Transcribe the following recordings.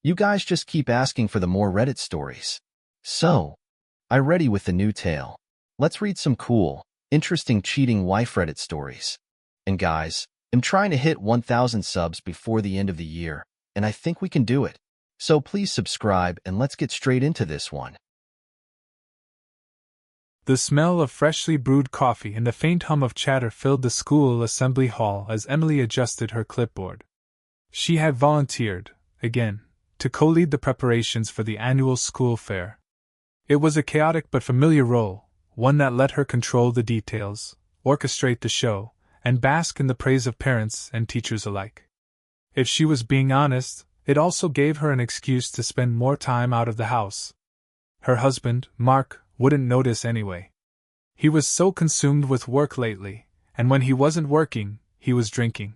You guys just keep asking for the more Reddit stories. So, I'm ready with the new tale. Let's read some cool, interesting cheating wife Reddit stories. And guys, I'm trying to hit 1,000 subs before the end of the year, and I think we can do it. So please subscribe and let's get straight into this one. The smell of freshly brewed coffee and the faint hum of chatter filled the school assembly hall as Emily adjusted her clipboard. She had volunteered, again, to co-lead the preparations for the annual school fair. It was a chaotic but familiar role, one that let her control the details, orchestrate the show, and bask in the praise of parents and teachers alike. If she was being honest, it also gave her an excuse to spend more time out of the house. Her husband, Mark, wouldn't notice anyway. He was so consumed with work lately, and when he wasn't working, he was drinking.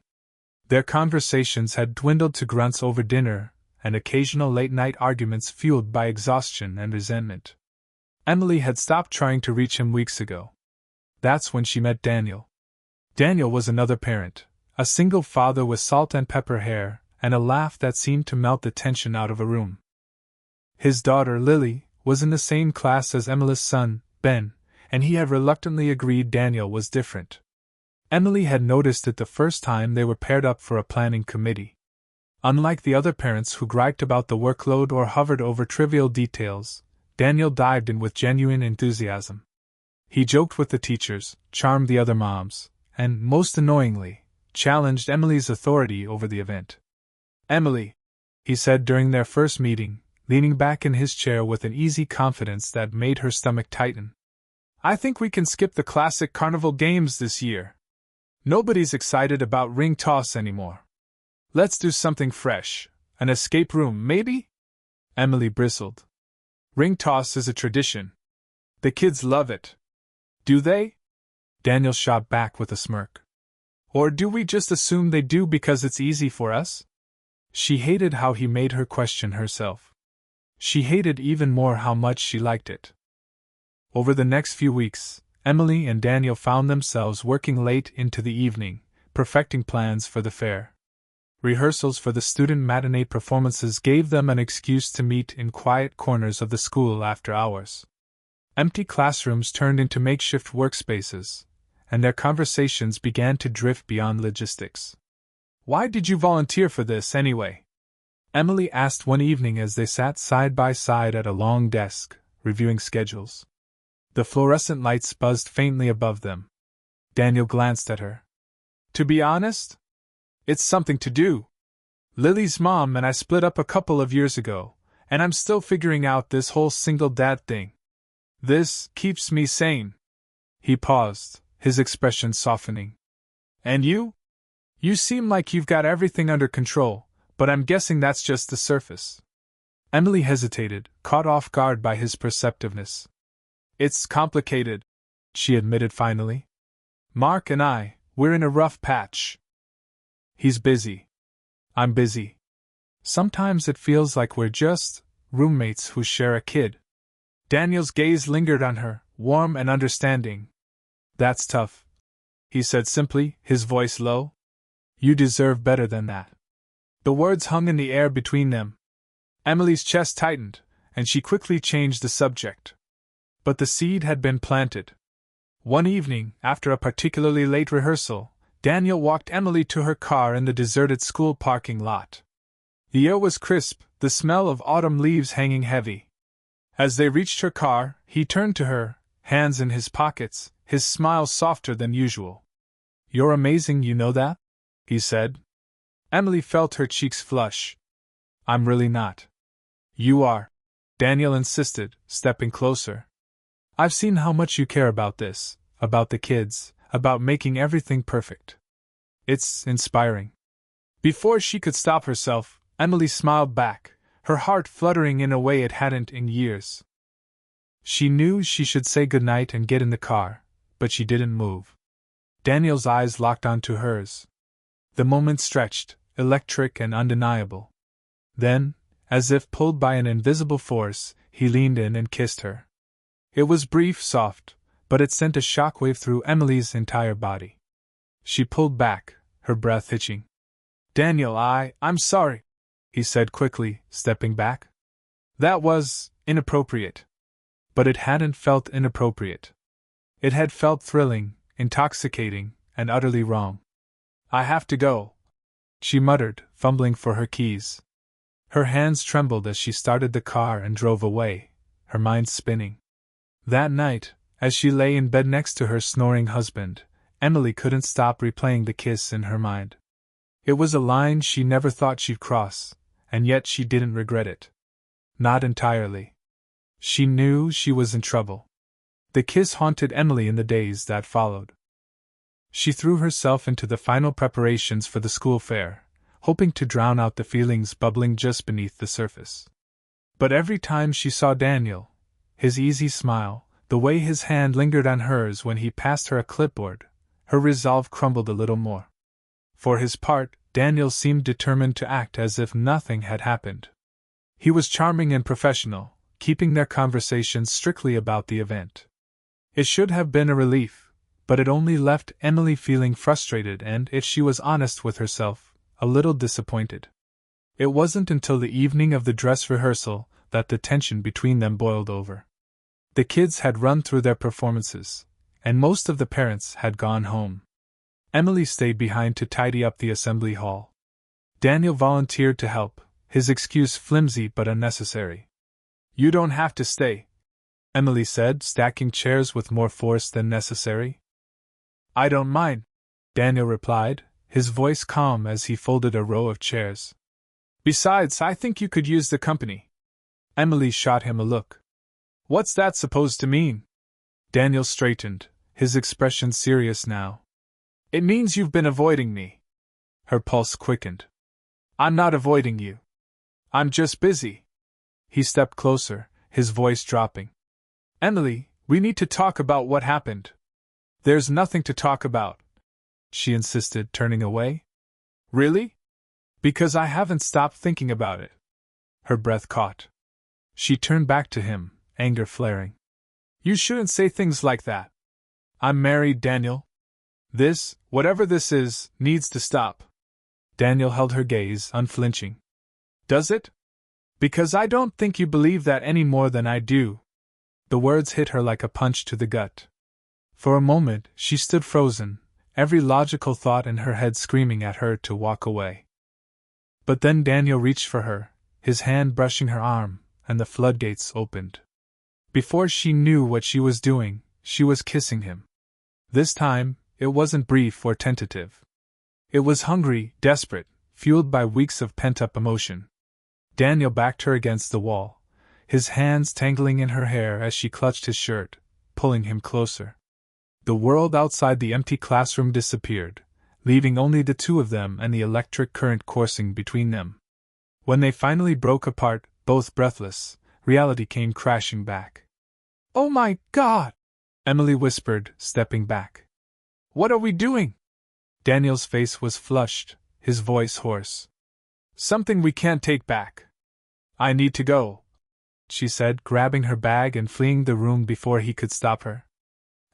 Their conversations had dwindled to grunts over dinner, and occasional late-night arguments fueled by exhaustion and resentment. Emily had stopped trying to reach him weeks ago. That's when she met Daniel. Daniel was another parent, a single father with salt and pepper hair, and a laugh that seemed to melt the tension out of a room. His daughter, Lily, was in the same class as Emily's son, Ben, and he had reluctantly agreed Daniel was different. Emily had noticed it the first time they were paired up for a planning committee. Unlike the other parents who griped about the workload or hovered over trivial details, Daniel dived in with genuine enthusiasm. He joked with the teachers, charmed the other moms, and, most annoyingly, challenged Emily's authority over the event. "Emily," he said during their first meeting, leaning back in his chair with an easy confidence that made her stomach tighten. "I think we can skip the classic carnival games this year. Nobody's excited about ring toss anymore. Let's do something fresh, an escape room, maybe?" Emily bristled. "Ring toss is a tradition. The kids love it." "Do they?" Daniel shot back with a smirk. "Or do we just assume they do because it's easy for us?" She hated how he made her question herself. She hated even more how much she liked it. Over the next few weeks, Emily and Daniel found themselves working late into the evening, perfecting plans for the fair. Rehearsals for the student matinee performances gave them an excuse to meet in quiet corners of the school after hours. Empty classrooms turned into makeshift workspaces, and their conversations began to drift beyond logistics. "Why did you volunteer for this, anyway?" Emily asked one evening as they sat side by side at a long desk, reviewing schedules. The fluorescent lights buzzed faintly above them. Daniel glanced at her. "To be honest? It's something to do. Lily's mom and I split up a couple of years ago, and I'm still figuring out this whole single dad thing. This keeps me sane." He paused, his expression softening. "And you? You seem like you've got everything under control, but I'm guessing that's just the surface." Emily hesitated, caught off guard by his perceptiveness. "It's complicated," she admitted finally. "Mark and we're in a rough patch. He's busy. I'm busy. Sometimes it feels like we're just roommates who share a kid." Daniel's gaze lingered on her, warm and understanding. "That's tough," he said simply, his voice low. "You deserve better than that." The words hung in the air between them. Emily's chest tightened, and she quickly changed the subject. But the seed had been planted. One evening, after a particularly late rehearsal, Daniel walked Emily to her car in the deserted school parking lot. The air was crisp, the smell of autumn leaves hanging heavy. As they reached her car, he turned to her, hands in his pockets, his smile softer than usual. "You're amazing, you know that?" he said. Emily felt her cheeks flush. "I'm really not." "You are," Daniel insisted, stepping closer. "I've seen how much you care about this, about the kids, about making everything perfect. It's inspiring." Before she could stop herself, Emily smiled back, her heart fluttering in a way it hadn't in years. She knew she should say goodnight and get in the car, but she didn't move. Daniel's eyes locked onto hers. The moment stretched, electric and undeniable. Then, as if pulled by an invisible force, he leaned in and kissed her. It was brief, soft, but it sent a shockwave through Emily's entire body. She pulled back, her breath hitching. "Daniel, I'm sorry," he said quickly, stepping back. That was inappropriate. But it hadn't felt inappropriate. It had felt thrilling, intoxicating, and utterly wrong. I have to go, she muttered, fumbling for her keys. Her hands trembled as she started the car and drove away, her mind spinning. That night, as she lay in bed next to her snoring husband, Emily couldn't stop replaying the kiss in her mind. It was a line she never thought she'd cross, and yet she didn't regret it. Not entirely. She knew she was in trouble. The kiss haunted Emily in the days that followed. She threw herself into the final preparations for the school fair, hoping to drown out the feelings bubbling just beneath the surface. But every time she saw Daniel, his easy smile, the way his hand lingered on hers when he passed her a clipboard, her resolve crumbled a little more. For his part, Daniel seemed determined to act as if nothing had happened. He was charming and professional, keeping their conversations strictly about the event. It should have been a relief, but it only left Emily feeling frustrated and, if she was honest with herself, a little disappointed. It wasn't until the evening of the dress rehearsal that the tension between them boiled over. The kids had run through their performances, and most of the parents had gone home. Emily stayed behind to tidy up the assembly hall. Daniel volunteered to help, his excuse flimsy but unnecessary. You don't have to stay, Emily said, stacking chairs with more force than necessary. I don't mind, Daniel replied, his voice calm as he folded a row of chairs. Besides, I think you could use the company. Emily shot him a look. What's that supposed to mean? Daniel straightened, his expression serious now. It means you've been avoiding me. Her pulse quickened. I'm not avoiding you. I'm just busy. He stepped closer, his voice dropping. Emily, we need to talk about what happened. There's nothing to talk about, she insisted, turning away. Really? Because I haven't stopped thinking about it. Her breath caught. She turned back to him, anger flaring. You shouldn't say things like that. I'm married, Daniel. This, whatever this is, needs to stop. Daniel held her gaze, unflinching. Does it? Because I don't think you believe that any more than I do. The words hit her like a punch to the gut. For a moment, she stood frozen, every logical thought in her head screaming at her to walk away. But then Daniel reached for her, his hand brushing her arm, and the floodgates opened. Before she knew what she was doing, she was kissing him. This time, it wasn't brief or tentative. It was hungry, desperate, fueled by weeks of pent-up emotion. Daniel backed her against the wall, his hands tangling in her hair as she clutched his shirt, pulling him closer. The world outside the empty classroom disappeared, leaving only the two of them and the electric current coursing between them. When they finally broke apart, both breathless, reality came crashing back. Oh my God! Emily whispered, stepping back. What are we doing? Daniel's face was flushed, his voice hoarse. Something we can't take back. I need to go, she said, grabbing her bag and fleeing the room before he could stop her.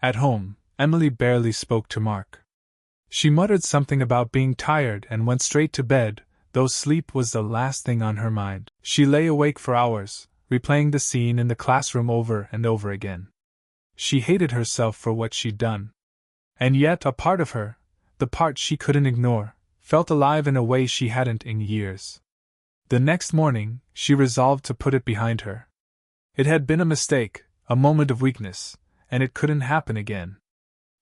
At home, Emily barely spoke to Mark. She muttered something about being tired and went straight to bed, though sleep was the last thing on her mind. She lay awake for hours, replaying the scene in the classroom over and over again. She hated herself for what she'd done. And yet a part of her, the part she couldn't ignore, felt alive in a way she hadn't in years. The next morning, she resolved to put it behind her. It had been a mistake, a moment of weakness, and it couldn't happen again.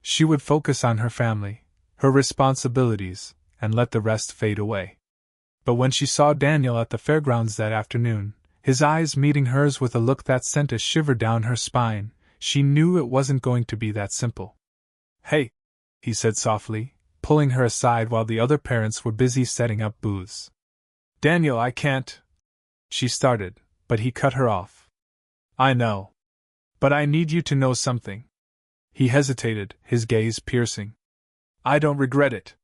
She would focus on her family, her responsibilities, and let the rest fade away. But when she saw Daniel at the fairgrounds that afternoon, his eyes meeting hers with a look that sent a shiver down her spine, she knew it wasn't going to be that simple. Hey, he said softly, pulling her aside while the other parents were busy setting up booths. Daniel, I can't. She started, but he cut her off. I know. But I need you to know something. He hesitated, his gaze piercing. I don't regret it.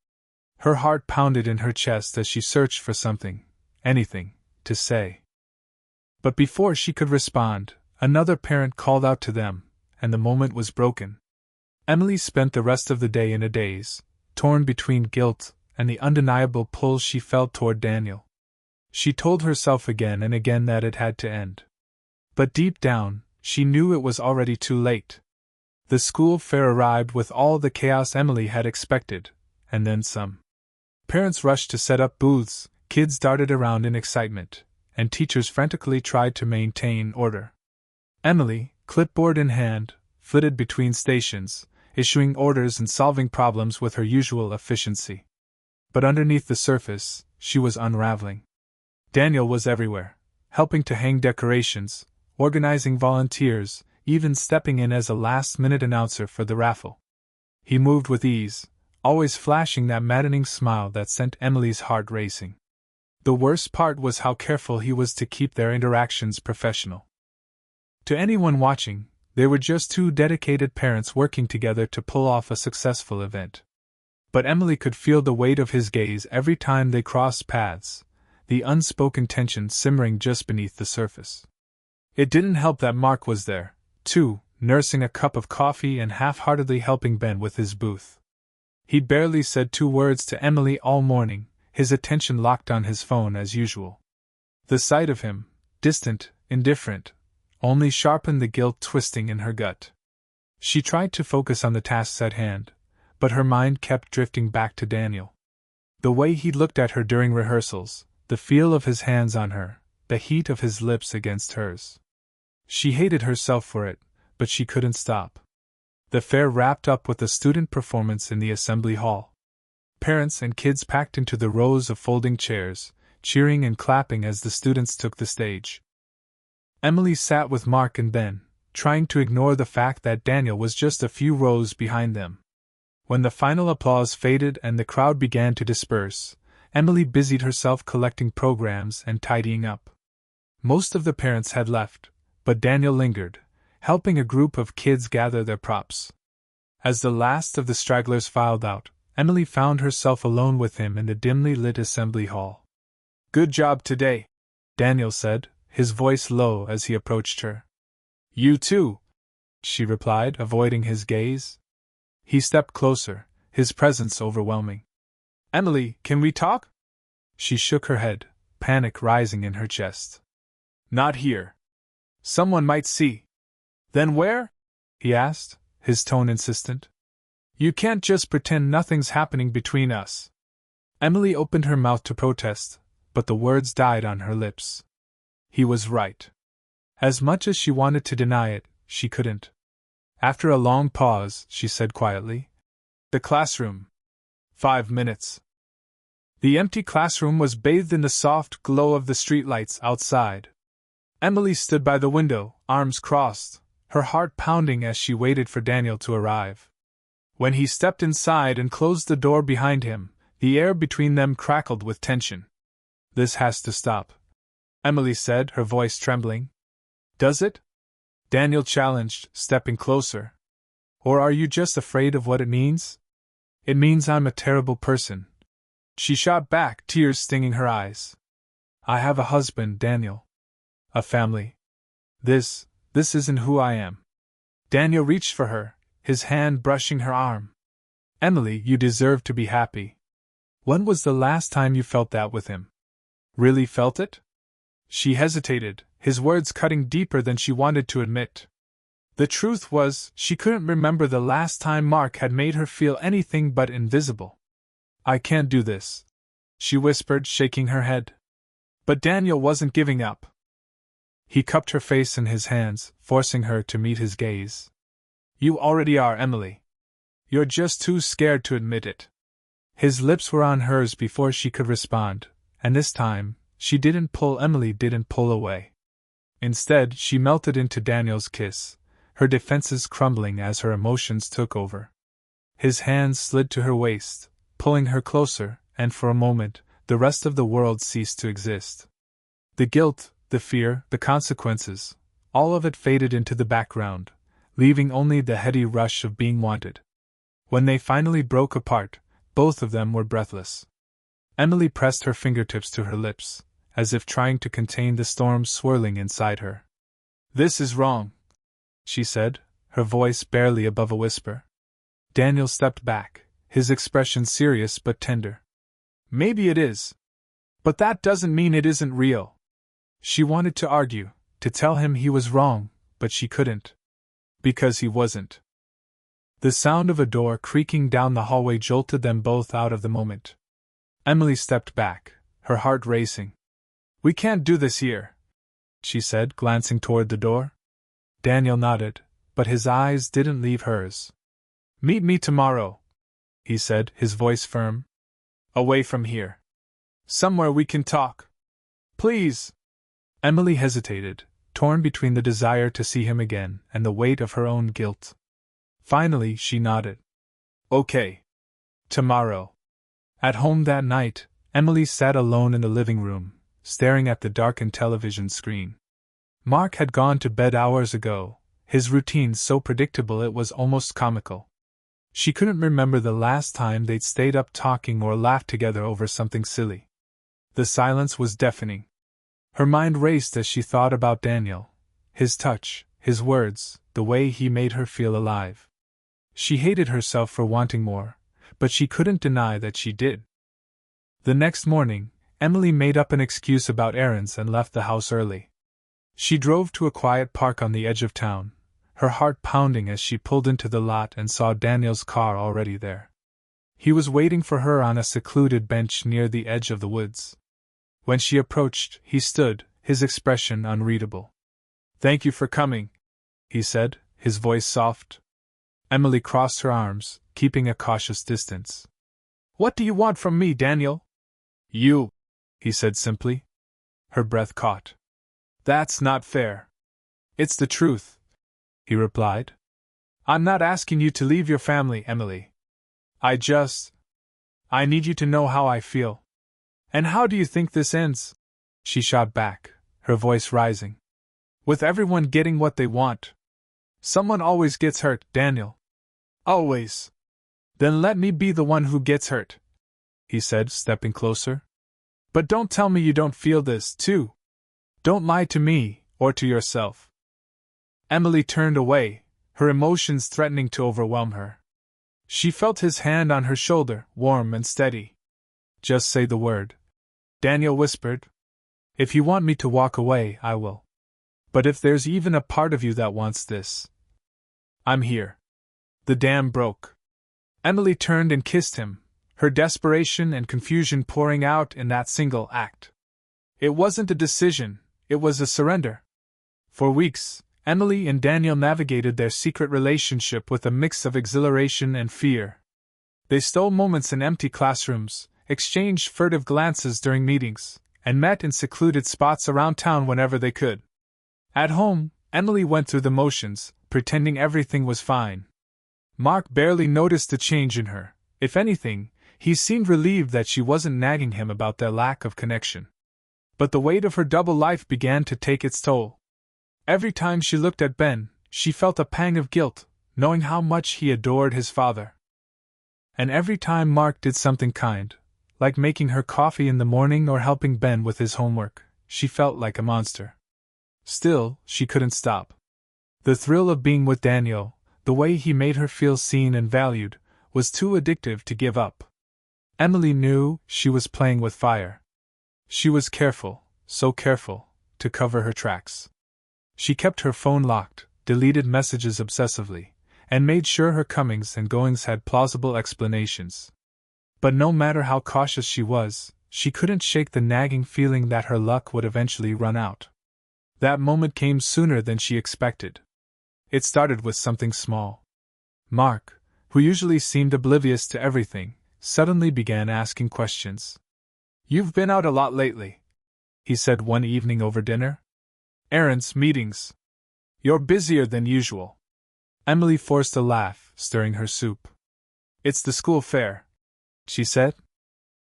Her heart pounded in her chest as she searched for something, anything, to say. But before she could respond, another parent called out to them, and the moment was broken. Emily spent the rest of the day in a daze, torn between guilt and the undeniable pull she felt toward Daniel. She told herself again and again that it had to end. But deep down, she knew it was already too late. The school fair arrived with all the chaos Emily had expected, and then some. Parents rushed to set up booths, kids darted around in excitement, and teachers frantically tried to maintain order. Emily, clipboard in hand, flitted between stations, issuing orders and solving problems with her usual efficiency. But underneath the surface, she was unraveling. Daniel was everywhere, helping to hang decorations, organizing volunteers, even stepping in as a last-minute announcer for the raffle. He moved with ease, always flashing that maddening smile that sent Emily's heart racing. The worst part was how careful he was to keep their interactions professional. To anyone watching, they were just two dedicated parents working together to pull off a successful event. But Emily could feel the weight of his gaze every time they crossed paths, the unspoken tension simmering just beneath the surface. It didn't help that Mark was there, too, nursing a cup of coffee and half-heartedly helping Ben with his booth. He'd barely said 2 words to Emily all morning, his attention locked on his phone as usual. The sight of him, distant, indifferent, only sharpened the guilt twisting in her gut. She tried to focus on the tasks at hand, but her mind kept drifting back to Daniel. The way he looked at her during rehearsals, the feel of his hands on her, the heat of his lips against hers. She hated herself for it, but she couldn't stop. The fair wrapped up with a student performance in the assembly hall. Parents and kids packed into the rows of folding chairs, cheering and clapping as the students took the stage. Emily sat with Mark and Ben, trying to ignore the fact that Daniel was just a few rows behind them. When the final applause faded and the crowd began to disperse, Emily busied herself collecting programs and tidying up. Most of the parents had left, but Daniel lingered, helping a group of kids gather their props. As the last of the stragglers filed out, Emily found herself alone with him in the dimly lit assembly hall. "Good job today," Daniel said, his voice low as he approached her. "You too," she replied, avoiding his gaze. He stepped closer, his presence overwhelming. "Emily, can we talk?" She shook her head, panic rising in her chest. "Not here. Someone might see." "Then where?" he asked, his tone insistent. "You can't just pretend nothing's happening between us." Emily opened her mouth to protest, but the words died on her lips. He was right. As much as she wanted to deny it, she couldn't. After a long pause, she said quietly, "The classroom." 5 minutes. The empty classroom was bathed in the soft glow of the streetlights outside. Emily stood by the window, arms crossed, her heart pounding as she waited for Daniel to arrive. When he stepped inside and closed the door behind him, the air between them crackled with tension. "This has to stop," Emily said, her voice trembling. "Does it?" Daniel challenged, stepping closer. "Or are you just afraid of what it means?" "It means I'm a terrible person," she shot back, tears stinging her eyes. "I have a husband, Daniel. A family. This isn't who I am." Daniel reached for her, his hand brushing her arm. "Emily, you deserve to be happy. When was the last time you felt that with him? Really felt it?" She hesitated, his words cutting deeper than she wanted to admit. The truth was, she couldn't remember the last time Mark had made her feel anything but invisible. "I can't do this," she whispered, shaking her head. But Daniel wasn't giving up. He cupped her face in his hands, forcing her to meet his gaze. "You already are, Emily. You're just too scared to admit it." His lips were on hers before she could respond, and this time, Emily didn't pull away. Instead, she melted into Daniel's kiss, her defenses crumbling as her emotions took over. His hands slid to her waist, pulling her closer, and for a moment, the rest of the world ceased to exist. The guilt, the fear, the consequences, all of it faded into the background, leaving only the heady rush of being wanted. When they finally broke apart, both of them were breathless. Emily pressed her fingertips to her lips, as if trying to contain the storm swirling inside her. "This is wrong," she said, her voice barely above a whisper. Daniel stepped back, his expression serious but tender. "Maybe it is. But that doesn't mean it isn't real. She wanted to argue, to tell him he was wrong, but she couldn't. Because he wasn't. The sound of a door creaking down the hallway jolted them both out of the moment. Emily stepped back, her heart racing. "We can't do this here," she said, glancing toward the door. Daniel nodded, but his eyes didn't leave hers. "Meet me tomorrow," he said, his voice firm. "Away from here. Somewhere we can talk. Please." Emily hesitated, torn between the desire to see him again and the weight of her own guilt. Finally, she nodded. "Okay. Tomorrow." At home that night, Emily sat alone in the living room, staring at the darkened television screen. Mark had gone to bed hours ago, his routine so predictable it was almost comical. She couldn't remember the last time they'd stayed up talking or laughed together over something silly. The silence was deafening. Her mind raced as she thought about Daniel, his touch, his words, the way he made her feel alive. She hated herself for wanting more, but she couldn't deny that she did. The next morning, Emily made up an excuse about errands and left the house early. She drove to a quiet park on the edge of town, her heart pounding as she pulled into the lot and saw Daniel's car already there. He was waiting for her on a secluded bench near the edge of the woods. When she approached, he stood, his expression unreadable. "Thank you for coming," he said, his voice soft. Emily crossed her arms, keeping a cautious distance. "What do you want from me, Daniel?" "You," he said simply. Her breath caught. "That's not fair." "It's the truth," he replied. "I'm not asking you to leave your family, Emily. I need you to know how I feel." "And how do you think this ends?" she shot back, her voice rising. "With everyone getting what they want. Someone always gets hurt, Daniel. Always." "Then let me be the one who gets hurt," he said, stepping closer. "But don't tell me you don't feel this, too. Don't lie to me, or to yourself." Emily turned away, her emotions threatening to overwhelm her. She felt his hand on her shoulder, warm and steady. "Just say the word," Daniel whispered. "If you want me to walk away, I will. But if there's even a part of you that wants this, I'm here." The dam broke. Emily turned and kissed him, her desperation and confusion pouring out in that single act. It wasn't a decision, it was a surrender. For weeks, Emily and Daniel navigated their secret relationship with a mix of exhilaration and fear. They stole moments in empty classrooms, exchanged furtive glances during meetings, and met in secluded spots around town whenever they could. At home, Emily went through the motions, pretending everything was fine. Mark barely noticed the change in her. If anything, he seemed relieved that she wasn't nagging him about their lack of connection. But the weight of her double life began to take its toll. Every time she looked at Ben, she felt a pang of guilt, knowing how much he adored his father. And every time Mark did something kind, like making her coffee in the morning or helping Ben with his homework, she felt like a monster. Still, she couldn't stop. The thrill of being with Daniel, the way he made her feel seen and valued, was too addictive to give up. Emily knew she was playing with fire. She was careful, so careful, to cover her tracks. She kept her phone locked, deleted messages obsessively, and made sure her comings and goings had plausible explanations. But no matter how cautious she was, she couldn't shake the nagging feeling that her luck would eventually run out. That moment came sooner than she expected. It started with something small. Mark, who usually seemed oblivious to everything, suddenly began asking questions. "You've been out a lot lately," he said one evening over dinner. "Errands, meetings. You're busier than usual." Emily forced a laugh, stirring her soup. "It's the school fair," she said.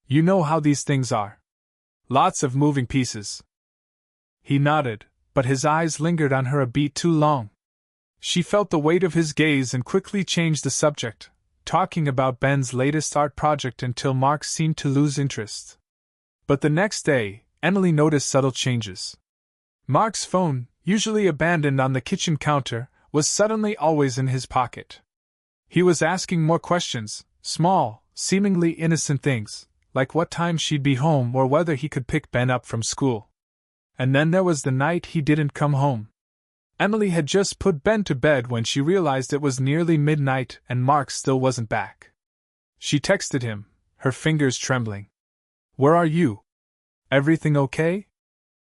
"You know how these things are. Lots of moving pieces." He nodded, but his eyes lingered on her a beat too long. She felt the weight of his gaze and quickly changed the subject, talking about Ben's latest art project until Mark seemed to lose interest. But the next day, Emily noticed subtle changes. Mark's phone, usually abandoned on the kitchen counter, was suddenly always in his pocket. He was asking more questions, small, seemingly innocent things, like what time she'd be home or whether he could pick Ben up from school. And then there was the night he didn't come home. Emily had just put Ben to bed when she realized it was nearly midnight and Mark still wasn't back. She texted him, her fingers trembling. "Where are you? Everything okay?"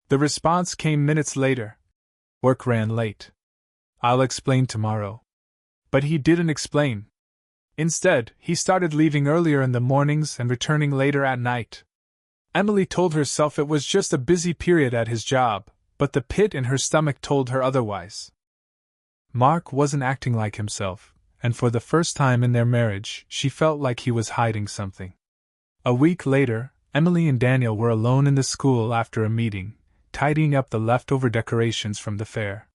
The response came minutes later. "Work ran late. I'll explain tomorrow." But he didn't explain. Instead, he started leaving earlier in the mornings and returning later at night. Emily told herself it was just a busy period at his job, but the pit in her stomach told her otherwise. Mark wasn't acting like himself, and for the first time in their marriage, she felt like he was hiding something. A week later, Emily and Daniel were alone in the school after a meeting, tidying up the leftover decorations from the fair.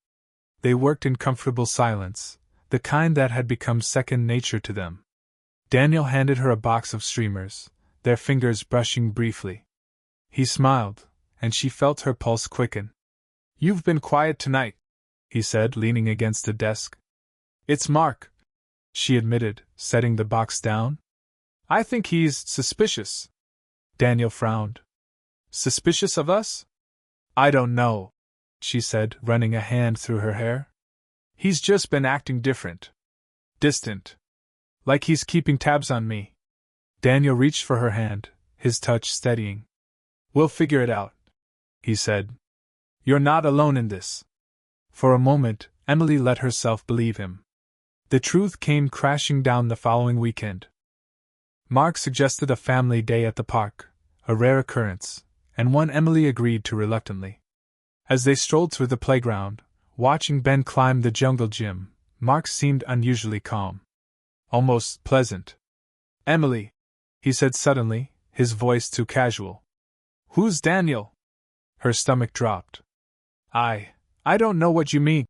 They worked in comfortable silence, the kind that had become second nature to them. Daniel handed her a box of streamers, their fingers brushing briefly. He smiled, and she felt her pulse quicken. "You've been quiet tonight," he said, leaning against the desk. "It's Mark," she admitted, setting the box down. "I think he's suspicious." Daniel frowned. "Suspicious of us?" "I don't know," she said, running a hand through her hair. "He's just been acting different. Distant. Like he's keeping tabs on me." Daniel reached for her hand, his touch steadying. "We'll figure it out," he said. "You're not alone in this." For a moment, Emily let herself believe him. The truth came crashing down the following weekend. Mark suggested a family day at the park, a rare occurrence, and one Emily agreed to reluctantly. As they strolled through the playground, watching Ben climb the jungle gym, Mark seemed unusually calm. Almost pleasant. "Emily," he said suddenly, his voice too casual. "Who's Daniel?" Her stomach dropped. I don't know what you mean,"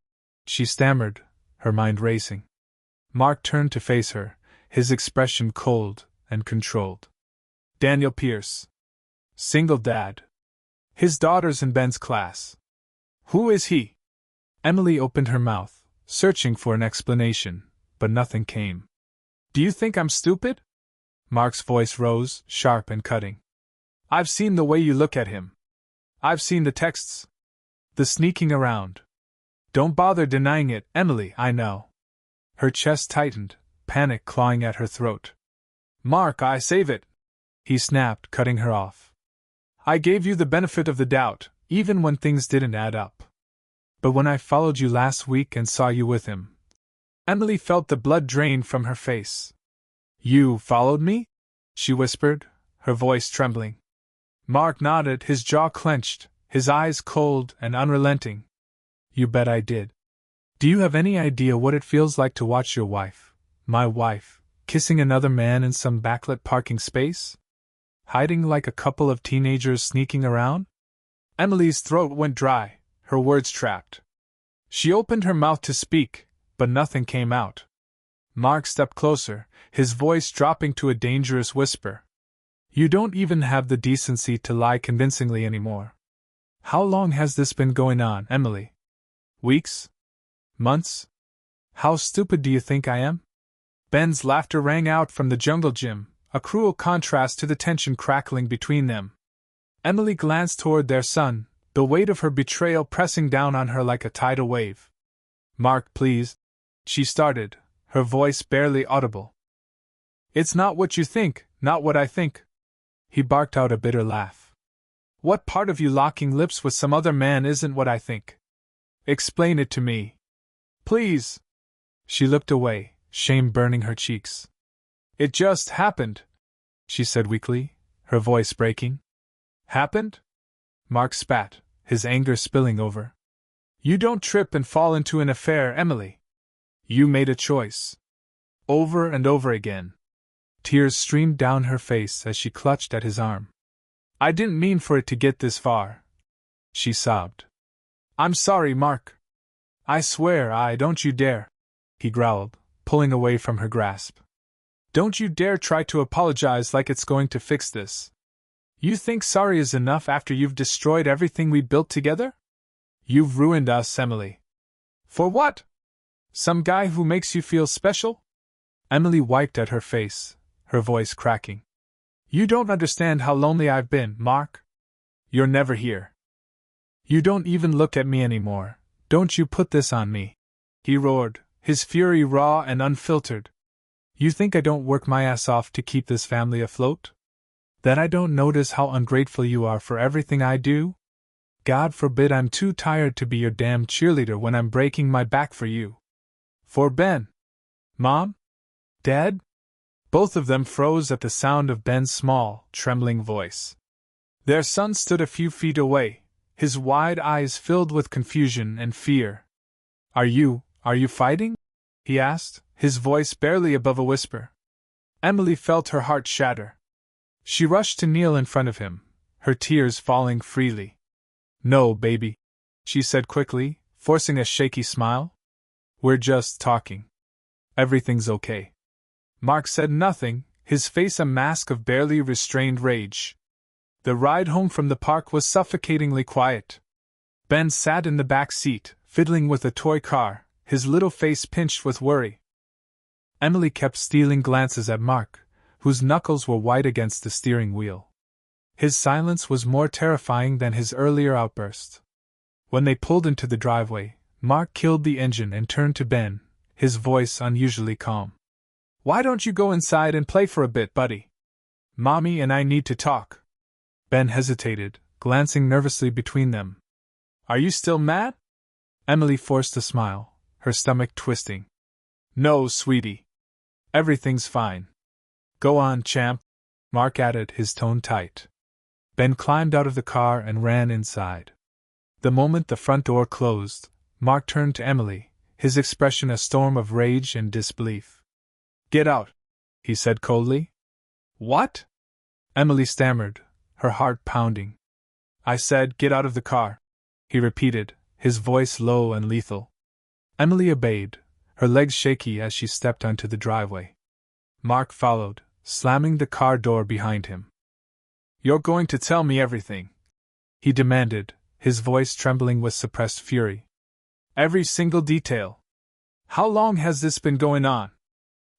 she stammered, her mind racing. Mark turned to face her, his expression cold and controlled. "Daniel Pierce. Single dad. His daughter's in Ben's class." "Who is he?" Emily opened her mouth, searching for an explanation, but nothing came. "Do you think I'm stupid?" Mark's voice rose, sharp and cutting. "I've seen the way you look at him. I've seen the texts. The sneaking around. Don't bother denying it, Emily, I know." Her chest tightened, panic clawing at her throat. "Mark, I save it," he snapped, cutting her off. "I gave you the benefit of the doubt, even when things didn't add up. But when I followed you last week and saw you with him..." Emily felt the blood drain from her face. "You followed me?" she whispered, her voice trembling. Mark nodded, his jaw clenched, his eyes cold and unrelenting. "You bet I did. Do you have any idea what it feels like to watch your wife, my wife, kissing another man in some backlit parking space? Hiding like a couple of teenagers sneaking around?" Emily's throat went dry, her words trapped. She opened her mouth to speak, but nothing came out. Mark stepped closer, his voice dropping to a dangerous whisper. "You don't even have the decency to lie convincingly anymore. How long has this been going on, Emily? Weeks? Months? How stupid do you think I am?" Ben's laughter rang out from the jungle gym, a cruel contrast to the tension crackling between them. Emily glanced toward their son, the weight of her betrayal pressing down on her like a tidal wave. "Mark, please," she started, her voice barely audible. "It's not what you think, not what I think." He barked out a bitter laugh. "What part of you locking lips with some other man isn't what I think? Explain it to me. Please." She looked away, shame burning her cheeks. "It just happened," she said weakly, her voice breaking. "Happened?" Mark spat, his anger spilling over. "You don't trip and fall into an affair, Emily. You made a choice." Over and over again. Tears streamed down her face as she clutched at his arm. "I didn't mean for it to get this far," she sobbed. "I'm sorry, Mark. I swear don't you dare," he growled, pulling away from her grasp. "Don't you dare try to apologize like it's going to fix this. You think sorry is enough after you've destroyed everything we built together? You've ruined us, Emily. For what? Some guy who makes you feel special?" Emily wiped at her face, her voice cracking. You don't understand how lonely I've been, Mark. You're never here. You don't even look at me anymore. Don't you put this on me. He roared, his fury raw and unfiltered. You think I don't work my ass off to keep this family afloat? That I don't notice how ungrateful you are for everything I do? God forbid I'm too tired to be your damn cheerleader when I'm breaking my back for you. For Ben. Mom? Dad? Both of them froze at the sound of Ben's small, trembling voice. Their son stood a few feet away, his wide eyes filled with confusion and fear. Are you fighting? He asked, his voice barely above a whisper. Emily felt her heart shatter. She rushed to kneel in front of him, her tears falling freely. No, baby, she said quickly, forcing a shaky smile. We're just talking. Everything's okay. Mark said nothing, his face a mask of barely restrained rage. The ride home from the park was suffocatingly quiet. Ben sat in the back seat, fiddling with a toy car, his little face pinched with worry. Emily kept stealing glances at Mark, whose knuckles were white against the steering wheel. His silence was more terrifying than his earlier outburst. When they pulled into the driveway, Mark killed the engine and turned to Ben, his voice unusually calm. Why don't you go inside and play for a bit, buddy? Mommy and I need to talk. Ben hesitated, glancing nervously between them. Are you still mad? Emily forced a smile, her stomach twisting. No, sweetie. Everything's fine. Go on, champ, Mark added, his tone tight. Ben climbed out of the car and ran inside. The moment the front door closed, Mark turned to Emily, his expression a storm of rage and disbelief. Get out, he said coldly. What? Emily stammered, her heart pounding. I said, get out of the car, he repeated, his voice low and lethal. Emily obeyed, her legs shaky as she stepped onto the driveway. Mark followed, slamming the car door behind him. You're going to tell me everything, he demanded, his voice trembling with suppressed fury. Every single detail. How long has this been going on?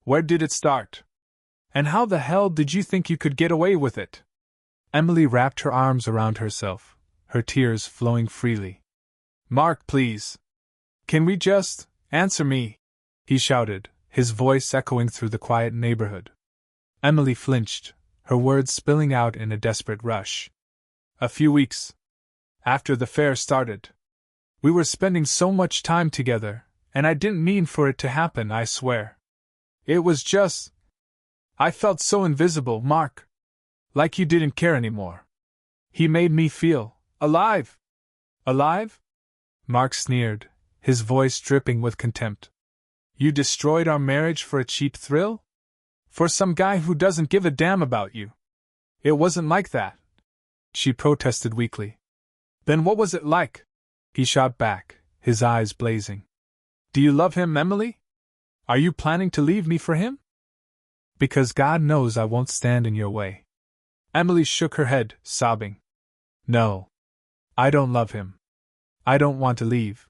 Where did it start? And how the hell did you think you could get away with it? Emily wrapped her arms around herself, her tears flowing freely. Mark, please. Can we just answer me? He shouted, his voice echoing through the quiet neighborhood. Emily flinched, her words spilling out in a desperate rush. A few weeks after the fair started. We were spending so much time together, and I didn't mean for it to happen, I swear. It was just... I felt so invisible, Mark. Like you didn't care anymore. He made me feel alive. Alive? Mark sneered, his voice dripping with contempt. You destroyed our marriage for a cheap thrill? For some guy who doesn't give a damn about you. It wasn't like that, she protested weakly. Then what was it like? He shot back, his eyes blazing. Do you love him, Emily? Are you planning to leave me for him? Because God knows I won't stand in your way. Emily shook her head, sobbing. No. I don't love him. I don't want to leave.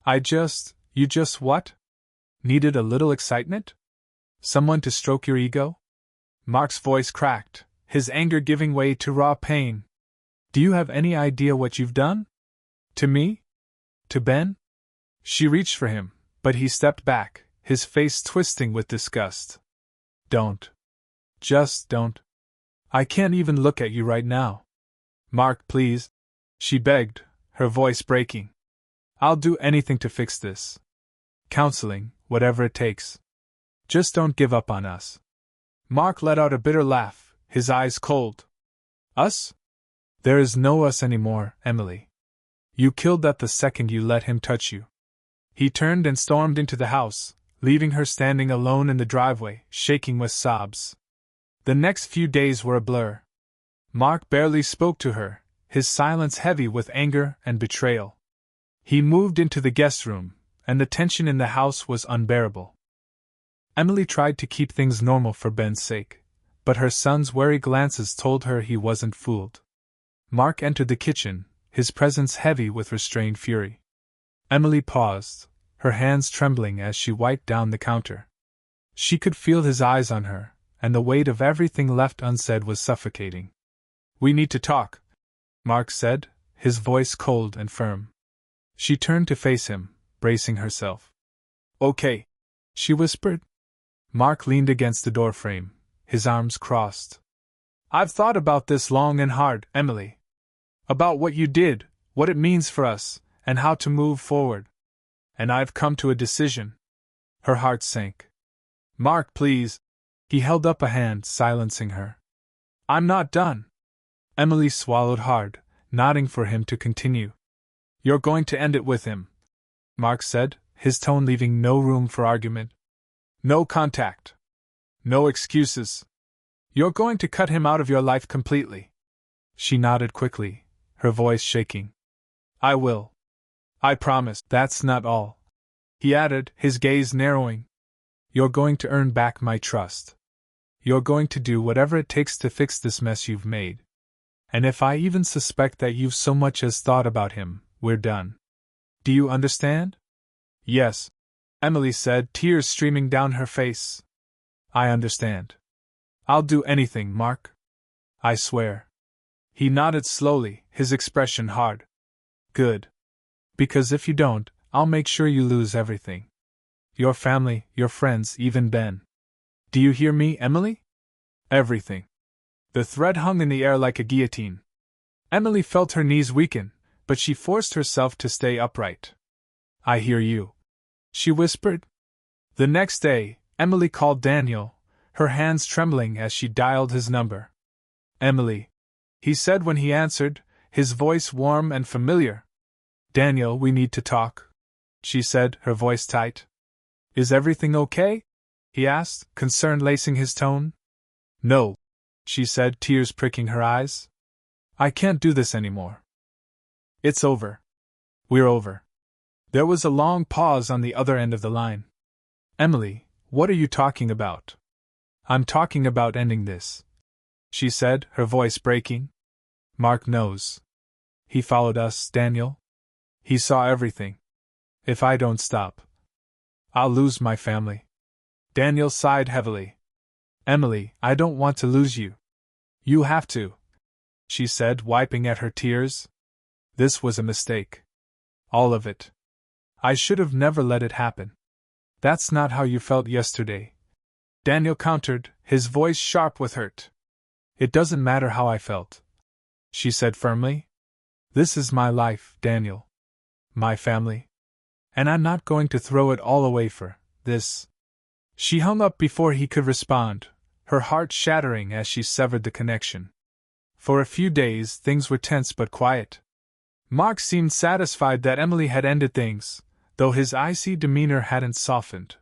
You just what? Needed a little excitement? Someone to stroke your ego? Mark's voice cracked, his anger giving way to raw pain. Do you have any idea what you've done? To me? To Ben? She reached for him, but he stepped back, his face twisting with disgust. Don't. Just don't. I can't even look at you right now. Mark, please, she begged, her voice breaking. I'll do anything to fix this. Counseling, whatever it takes. Just don't give up on us. Mark let out a bitter laugh, his eyes cold. Us? There is no us anymore, Emily. You killed that the second you let him touch you. He turned and stormed into the house, leaving her standing alone in the driveway, shaking with sobs. The next few days were a blur. Mark barely spoke to her, his silence heavy with anger and betrayal. He moved into the guest room, and the tension in the house was unbearable. Emily tried to keep things normal for Ben's sake, but her son's wary glances told her he wasn't fooled. Mark entered the kitchen, his presence heavy with restrained fury. Emily paused, her hands trembling as she wiped down the counter. She could feel his eyes on her, and the weight of everything left unsaid was suffocating. "We need to talk," Mark said, his voice cold and firm. She turned to face him, bracing herself. "Okay," she whispered. Mark leaned against the doorframe, his arms crossed. "I've thought about this long and hard, Emily. About what you did, what it means for us, and how to move forward. And I've come to a decision." Her heart sank. "Mark, please." He held up a hand, silencing her. "I'm not done." Emily swallowed hard, nodding for him to continue. "You're going to end it with him," Mark said, his tone leaving no room for argument. "No contact. No excuses. You're going to cut him out of your life completely." She nodded quickly, her voice shaking. "I will. I promise." "That's not all," he added, his gaze narrowing. "You're going to earn back my trust. You're going to do whatever it takes to fix this mess you've made. And if I even suspect that you've so much as thought about him, we're done. Do you understand?" "Yes," Emily said, tears streaming down her face. "I understand. I'll do anything, Mark. I swear." He nodded slowly, his expression hard. "Good. Because if you don't, I'll make sure you lose everything. Your family, your friends, even Ben. Do you hear me, Emily? Everything." The threat hung in the air like a guillotine. Emily felt her knees weaken, but she forced herself to stay upright. "I hear you," she whispered. The next day, Emily called Daniel, her hands trembling as she dialed his number. "Emily," he said when he answered, his voice warm and familiar. "Daniel, we need to talk," she said, her voice tight. "Is everything okay?" he asked, concern lacing his tone. "No," she said, tears pricking her eyes. "I can't do this anymore. It's over. We're over." There was a long pause on the other end of the line. "Emily, what are you talking about?" "I'm talking about ending this," she said, her voice breaking. "Mark knows. He followed us, Daniel. He saw everything. If I don't stop, I'll lose my family." Daniel sighed heavily. "Emily, I don't want to lose you." "You have to," she said, wiping at her tears. "This was a mistake. All of it. I should have never let it happen." "That's not how you felt yesterday," Daniel countered, his voice sharp with hurt. "It doesn't matter how I felt," she said firmly. "This is my life, Daniel. My family. And I'm not going to throw it all away for this." She hung up before he could respond, her heart shattering as she severed the connection. For a few days, things were tense but quiet. Mark seemed satisfied that Emily had ended things, though his icy demeanor hadn't softened.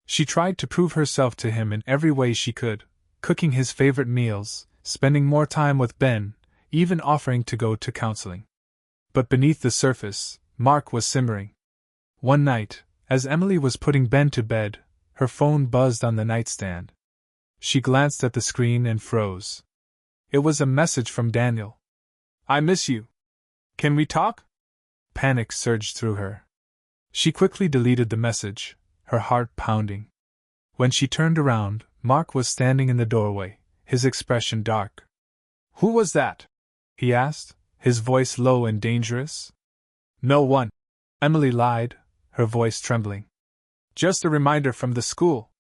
She tried to prove herself to him in every way she could, cooking his favorite meals, spending more time with Ben, even offering to go to counseling. But beneath the surface, Mark was simmering. One night, as Emily was putting Ben to bed, her phone buzzed on the nightstand. She glanced at the screen and froze. It was a message from Daniel. "I miss you. Can we talk?" Panic surged through her. She quickly deleted the message, her heart pounding. When she turned around, Mark was standing in the doorway, his expression dark. "Who was that?" he asked, his voice low and dangerous. "No one," Emily lied, her voice trembling. "Just a reminder from the school."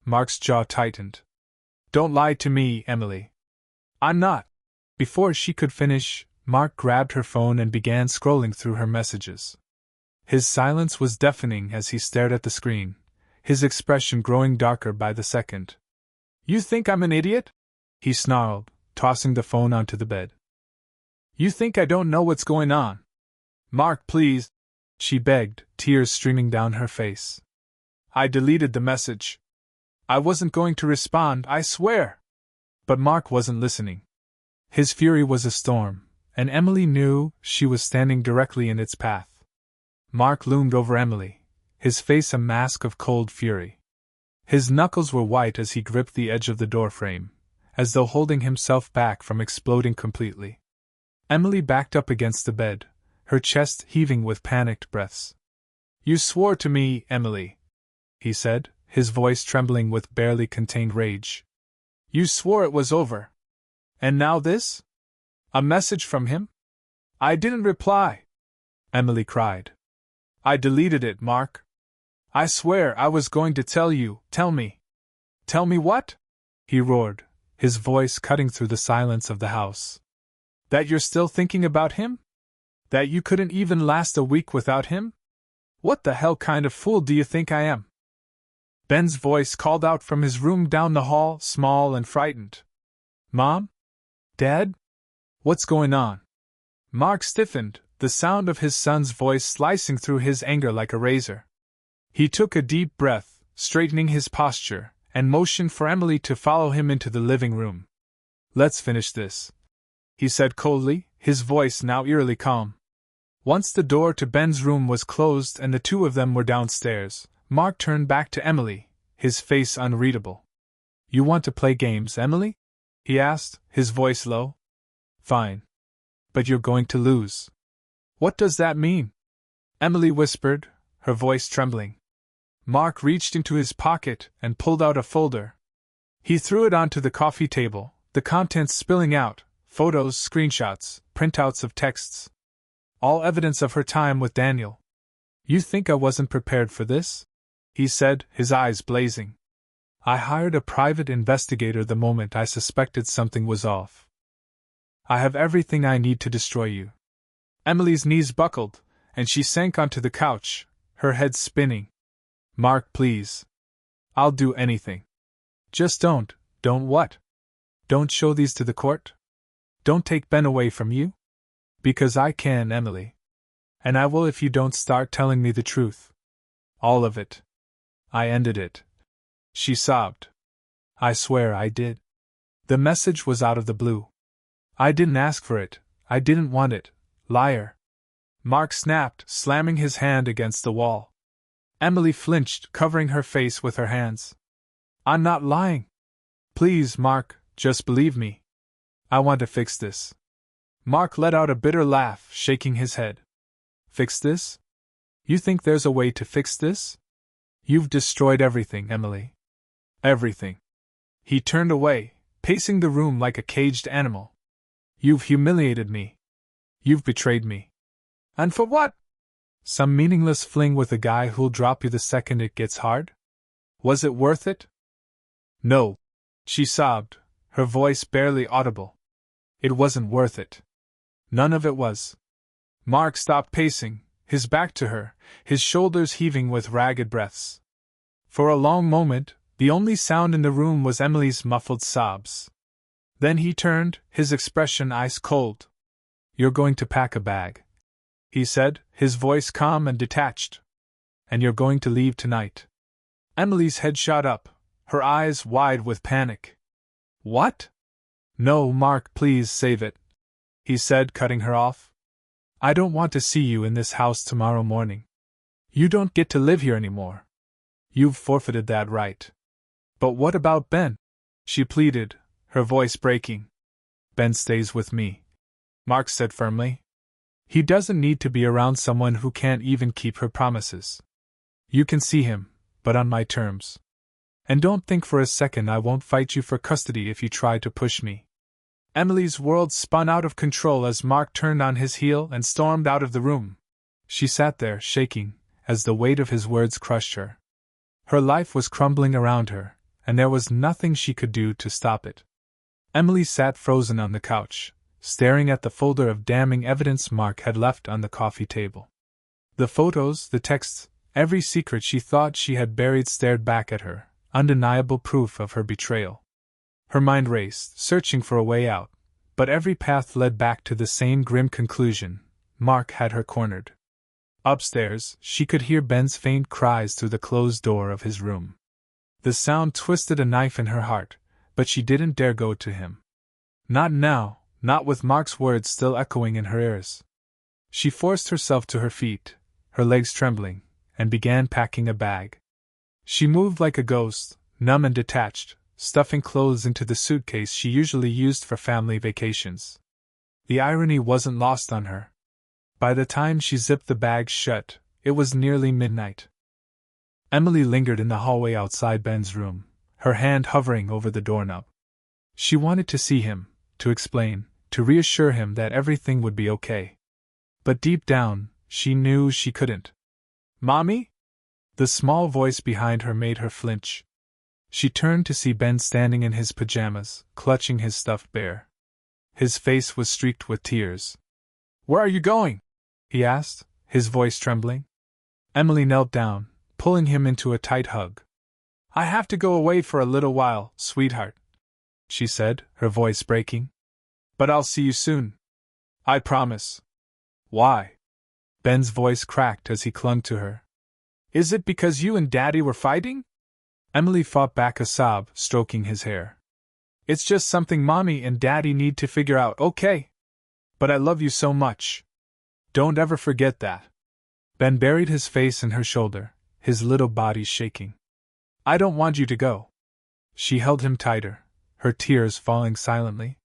Mark's jaw tightened. "Don't lie to me, Emily. I'm not." Before she could finish, Mark grabbed her phone and began scrolling through her messages. His silence was deafening as he stared at the screen, his expression growing darker by the second. "You think I'm an idiot?" he snarled, tossing the phone onto the bed. "You think I don't know what's going on? Mark, please," she begged, tears streaming down her face. "I deleted the message. I wasn't going to respond, I swear." But Mark wasn't listening. His fury was a storm, and Emily knew she was standing directly in its path. Mark loomed over Emily, his face a mask of cold fury. His knuckles were white as he gripped the edge of the doorframe, as though holding himself back from exploding completely. Emily backed up against the bed, her chest heaving with panicked breaths. "You swore to me, Emily," he said, his voice trembling with barely contained rage. You swore it was over. And now this? A message from him? I didn't reply, Emily cried. I deleted it, Mark. I swear I was going to tell you. Tell me. Tell me what? He roared, his voice cutting through the silence of the house. That you're still thinking about him? That you couldn't even last a week without him? What the hell kind of fool do you think I am? Ben's voice called out from his room down the hall, small and frightened. Mom? Dad? What's going on? Mark stiffened, the sound of his son's voice slicing through his anger like a razor. He took a deep breath, straightening his posture, and motioned for Emily to follow him into the living room. Let's finish this, he said coldly, his voice now eerily calm. Once the door to Ben's room was closed and the two of them were downstairs, Mark turned back to Emily, his face unreadable. You want to play games, Emily? He asked, his voice low. Fine. But you're going to lose. What does that mean? Emily whispered, her voice trembling. Mark reached into his pocket and pulled out a folder. He threw it onto the coffee table, the contents spilling out, photos, screenshots, printouts of texts. All evidence of her time with Daniel. You think I wasn't prepared for this? He said, his eyes blazing. I hired a private investigator the moment I suspected something was off. I have everything I need to destroy you. Emily's knees buckled, and she sank onto the couch, her head spinning. Mark, please. I'll do anything. Just don't what? Don't show these to the court? Don't take Ben away from you? Because I can, Emily. And I will if you don't start telling me the truth. All of it. I ended it. She sobbed. I swear I did. The message was out of the blue. I didn't ask for it. I didn't want it. Liar. Mark snapped, slamming his hand against the wall. Emily flinched, covering her face with her hands. I'm not lying. Please, Mark, just believe me. I want to fix this. Mark let out a bitter laugh, shaking his head. Fix this? You think there's a way to fix this? You've destroyed everything, Emily. Everything. He turned away, pacing the room like a caged animal. You've humiliated me. You've betrayed me. And for what? Some meaningless fling with a guy who'll drop you the second it gets hard? Was it worth it? No, she sobbed, her voice barely audible. It wasn't worth it. None of it was. Mark stopped pacing, his back to her, his shoulders heaving with ragged breaths. For a long moment, the only sound in the room was Emily's muffled sobs. Then he turned, his expression ice cold. You're going to pack a bag, he said, his voice calm and detached. And you're going to leave tonight. Emily's head shot up, her eyes wide with panic. What? No, Mark, please save it, he said, cutting her off. I don't want to see you in this house tomorrow morning. You don't get to live here anymore. You've forfeited that right. But what about Ben? She pleaded, her voice breaking. Ben stays with me, Mark said firmly. He doesn't need to be around someone who can't even keep her promises. You can see him, but on my terms. And don't think for a second I won't fight you for custody if you try to push me. Emily's world spun out of control as Mark turned on his heel and stormed out of the room. She sat there, shaking, as the weight of his words crushed her. Her life was crumbling around her, and there was nothing she could do to stop it. Emily sat frozen on the couch, staring at the folder of damning evidence Mark had left on the coffee table. The photos, the texts, every secret she thought she had buried stared back at her, undeniable proof of her betrayal. Her mind raced, searching for a way out, but every path led back to the same grim conclusion. Mark had her cornered. Upstairs, she could hear Ben's faint cries through the closed door of his room. The sound twisted a knife in her heart, but she didn't dare go to him. Not now, not with Mark's words still echoing in her ears. She forced herself to her feet, her legs trembling, and began packing a bag. She moved like a ghost, numb and detached, stuffing clothes into the suitcase she usually used for family vacations. The irony wasn't lost on her. By the time she zipped the bag shut, it was nearly midnight. Emily lingered in the hallway outside Ben's room, her hand hovering over the doorknob. She wanted to see him, to explain, to reassure him that everything would be okay. But deep down, she knew she couldn't. "Mommy?" The small voice behind her made her flinch. She turned to see Ben standing in his pajamas, clutching his stuffed bear. His face was streaked with tears. "Where are you going?" he asked, his voice trembling. Emily knelt down, pulling him into a tight hug. "I have to go away for a little while, sweetheart," she said, her voice breaking. "But I'll see you soon. I promise." "Why?" Ben's voice cracked as he clung to her. "Is it because you and Daddy were fighting?" Emily fought back a sob, stroking his hair. "It's just something Mommy and Daddy need to figure out, okay? But I love you so much. Don't ever forget that." Ben buried his face in her shoulder, his little body shaking. "I don't want you to go." She held him tighter, her tears falling silently.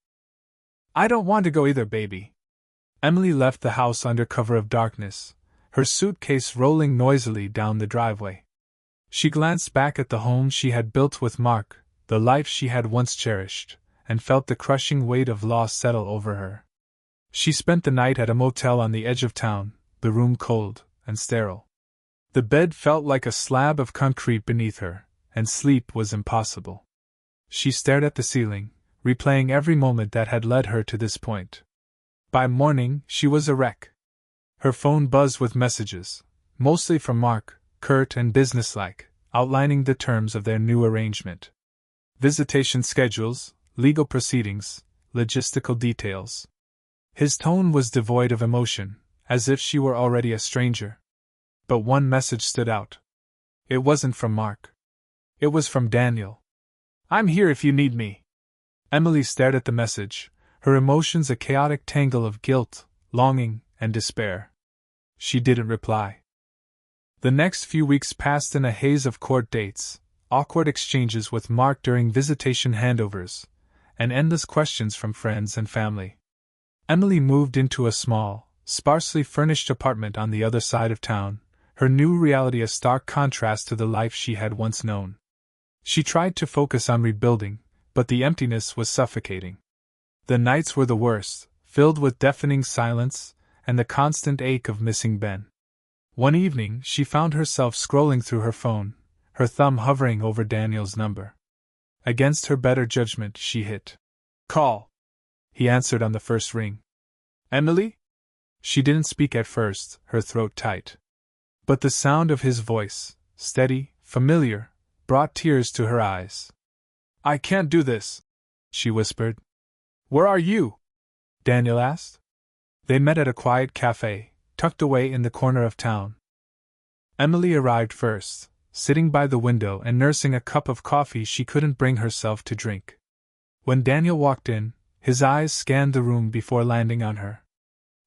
"I don't want to go either, baby." Emily left the house under cover of darkness, her suitcase rolling noisily down the driveway. She glanced back at the home she had built with Mark, the life she had once cherished, and felt the crushing weight of loss settle over her. She spent the night at a motel on the edge of town, the room cold and sterile. The bed felt like a slab of concrete beneath her, and sleep was impossible. She stared at the ceiling, replaying every moment that had led her to this point. By morning, she was a wreck. Her phone buzzed with messages, mostly from Mark, curt and businesslike, outlining the terms of their new arrangement. Visitation schedules, legal proceedings, logistical details. His tone was devoid of emotion, as if she were already a stranger. But one message stood out. It wasn't from Mark. It was from Daniel. "I'm here if you need me." Emily stared at the message, her emotions a chaotic tangle of guilt, longing, and despair. She didn't reply. The next few weeks passed in a haze of court dates, awkward exchanges with Mark during visitation handovers, and endless questions from friends and family. Emily moved into a small, sparsely furnished apartment on the other side of town, her new reality a stark contrast to the life she had once known. She tried to focus on rebuilding, but the emptiness was suffocating. The nights were the worst, filled with deafening silence and the constant ache of missing Ben. One evening, she found herself scrolling through her phone, her thumb hovering over Daniel's number. Against her better judgment, she hit call. He answered on the first ring. "Emily?" She didn't speak at first, her throat tight. But the sound of his voice, steady, familiar, brought tears to her eyes. "I can't do this," she whispered. "Where are you?" Daniel asked. They met at a quiet cafe, tucked away in the corner of town. Emily arrived first, sitting by the window and nursing a cup of coffee she couldn't bring herself to drink. When Daniel walked in, his eyes scanned the room before landing on her.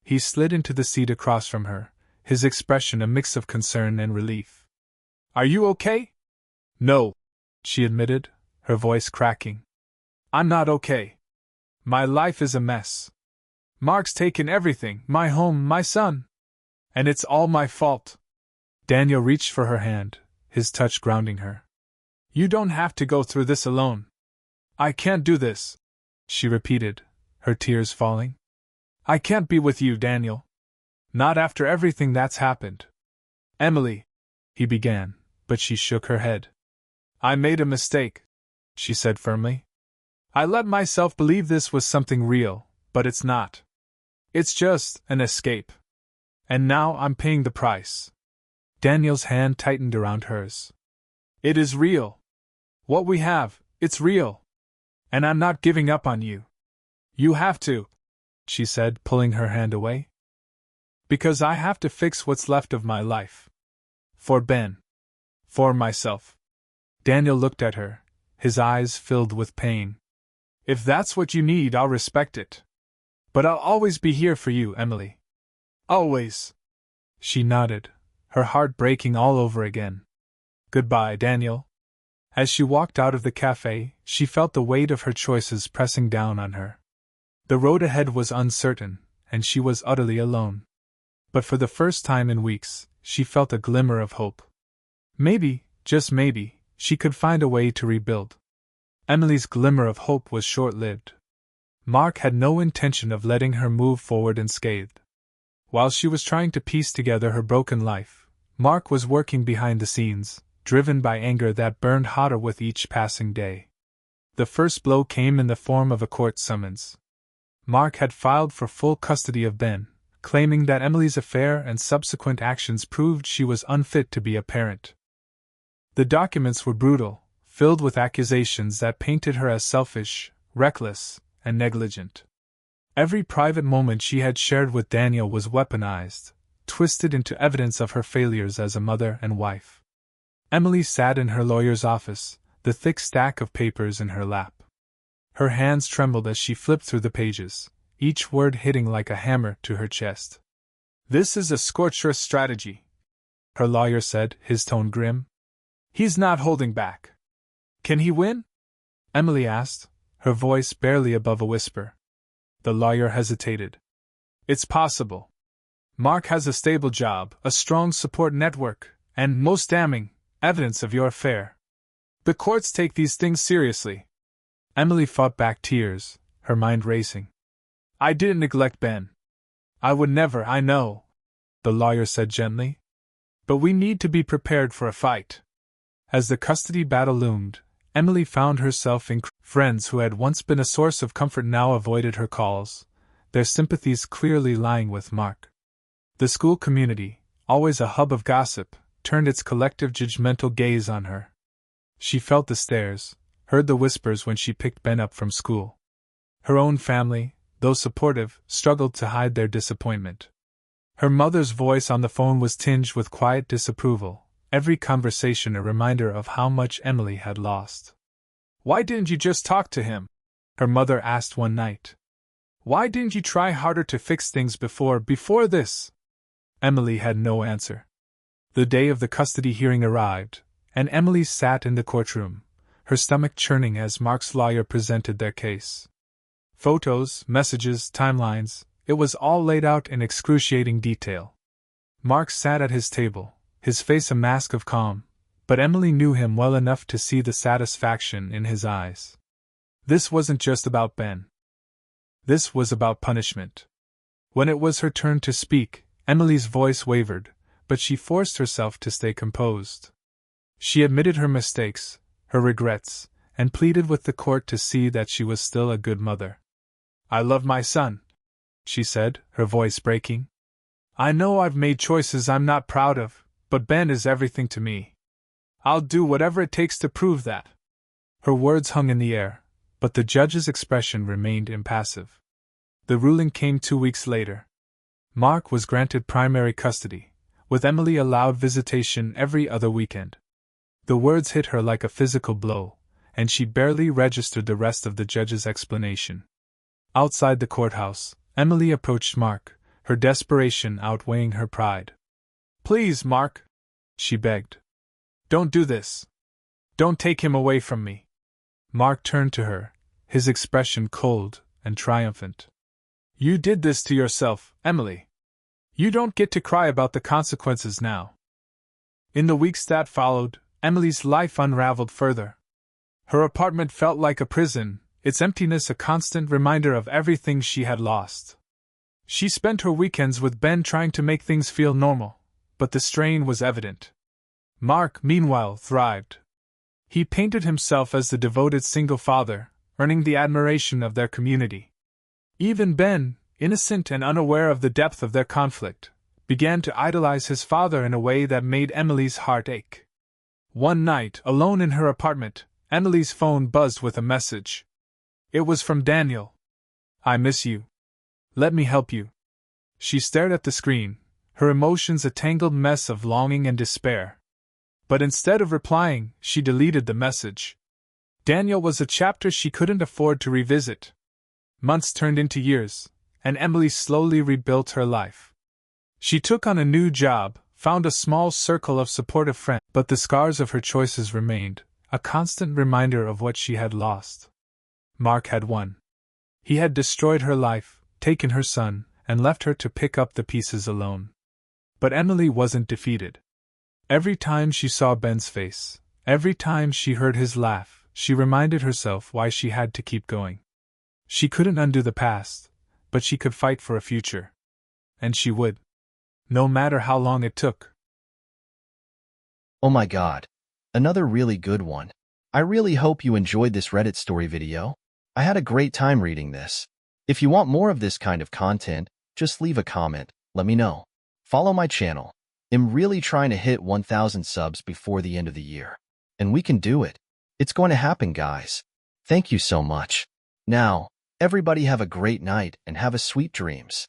He slid into the seat across from her, his expression a mix of concern and relief. "Are you okay?" "No," she admitted, her voice cracking. "I'm not okay. My life is a mess. Mark's taken everything, my home, my son. And it's all my fault." Daniel reached for her hand, his touch grounding her. "You don't have to go through this alone." "I can't do this," she repeated, her tears falling. "I can't be with you, Daniel. Not after everything that's happened." "Emily," he began, but she shook her head. "I made a mistake," she said firmly. "I let myself believe this was something real, but it's not. It's just an escape. And now I'm paying the price." Daniel's hand tightened around hers. "It is real. What we have, it's real. And I'm not giving up on you. You have to," she said, pulling her hand away. "Because I have to fix what's left of my life. For Ben. For myself." Daniel looked at her, his eyes filled with pain. "If that's what you need, I'll respect it. But I'll always be here for you, Emily. Always." She nodded, her heart breaking all over again. "Goodbye, Daniel." As she walked out of the cafe, she felt the weight of her choices pressing down on her. The road ahead was uncertain, and she was utterly alone. But for the first time in weeks, she felt a glimmer of hope. Maybe, just maybe, she could find a way to rebuild. Emily's glimmer of hope was short-lived. Mark had no intention of letting her move forward unscathed. While she was trying to piece together her broken life, Mark was working behind the scenes, driven by anger that burned hotter with each passing day. The first blow came in the form of a court summons. Mark had filed for full custody of Ben, claiming that Emily's affair and subsequent actions proved she was unfit to be a parent. The documents were brutal, filled with accusations that painted her as selfish, reckless, and negligent. Every private moment she had shared with Daniel was weaponized, twisted into evidence of her failures as a mother and wife. Emily sat in her lawyer's office, the thick stack of papers in her lap. Her hands trembled as she flipped through the pages, each word hitting like a hammer to her chest. "This is a scorched-earth strategy," her lawyer said, his tone grim. "He's not holding back." "Can he win?" Emily asked, her voice barely above a whisper. The lawyer hesitated. "It's possible. Mark has a stable job, a strong support network, and, most damning, evidence of your affair. The courts take these things seriously." Emily fought back tears, her mind racing. "I didn't neglect Ben. I would never, I know," the lawyer said gently. "But we need to be prepared for a fight." As the custody battle loomed, Emily found herself in friends who had once been a source of comfort now avoided her calls, their sympathies clearly lying with Mark. The school community, always a hub of gossip, turned its collective judgmental gaze on her. She felt the stares, heard the whispers when she picked Ben up from school. Her own family, though supportive, struggled to hide their disappointment. Her mother's voice on the phone was tinged with quiet disapproval, every conversation a reminder of how much Emily had lost. "Why didn't you just talk to him?" her mother asked one night. "Why didn't you try harder to fix things before this?" Emily had no answer. The day of the custody hearing arrived, and Emily sat in the courtroom, her stomach churning as Mark's lawyer presented their case. Photos, messages, timelines, it was all laid out in excruciating detail. Mark sat at his table, his face a mask of calm, but Emily knew him well enough to see the satisfaction in his eyes. This wasn't just about Ben. This was about punishment. When it was her turn to speak, Emily's voice wavered, but she forced herself to stay composed. She admitted her mistakes, her regrets, and pleaded with the court to see that she was still a good mother. "I love my son," she said, her voice breaking. "I know I've made choices I'm not proud of, but Ben is everything to me. I'll do whatever it takes to prove that." Her words hung in the air, but the judge's expression remained impassive. The ruling came 2 weeks later. Mark was granted primary custody, with Emily allowed visitation every other weekend. The words hit her like a physical blow, and she barely registered the rest of the judge's explanation. Outside the courthouse, Emily approached Mark, her desperation outweighing her pride. "Please, Mark," she begged. "Don't do this. Don't take him away from me." Mark turned to her, his expression cold and triumphant. "You did this to yourself, Emily. You don't get to cry about the consequences now." In the weeks that followed, Emily's life unraveled further. Her apartment felt like a prison, its emptiness a constant reminder of everything she had lost. She spent her weekends with Ben trying to make things feel normal, but the strain was evident. Mark, meanwhile, thrived. He painted himself as the devoted single father, earning the admiration of their community. Even Ben, innocent and unaware of the depth of their conflict, began to idolize his father in a way that made Emily's heart ache. One night, alone in her apartment, Emily's phone buzzed with a message. It was from Daniel. "I miss you. Let me help you." She stared at the screen, her emotions a tangled mess of longing and despair. But instead of replying, she deleted the message. Daniel was a chapter she couldn't afford to revisit. Months turned into years, and Emily slowly rebuilt her life. She took on a new job, found a small circle of supportive friends, but the scars of her choices remained, a constant reminder of what she had lost. Mark had won. He had destroyed her life, taken her son, and left her to pick up the pieces alone. But Emily wasn't defeated. Every time she saw Ben's face, every time she heard his laugh, She reminded herself why she had to keep going. She couldn't undo the past, but she could fight for a future. And she would. No matter how long it took. Oh my god. Another really good one. I really hope you enjoyed this Reddit story video. I had a great time reading this. If you want more of this kind of content, just leave a comment, let me know. Follow my channel. I'm really trying to hit 1,000 subs before the end of the year. And we can do it. It's going to happen, guys. Thank you so much. Now, everybody have a great night and have a sweet dreams.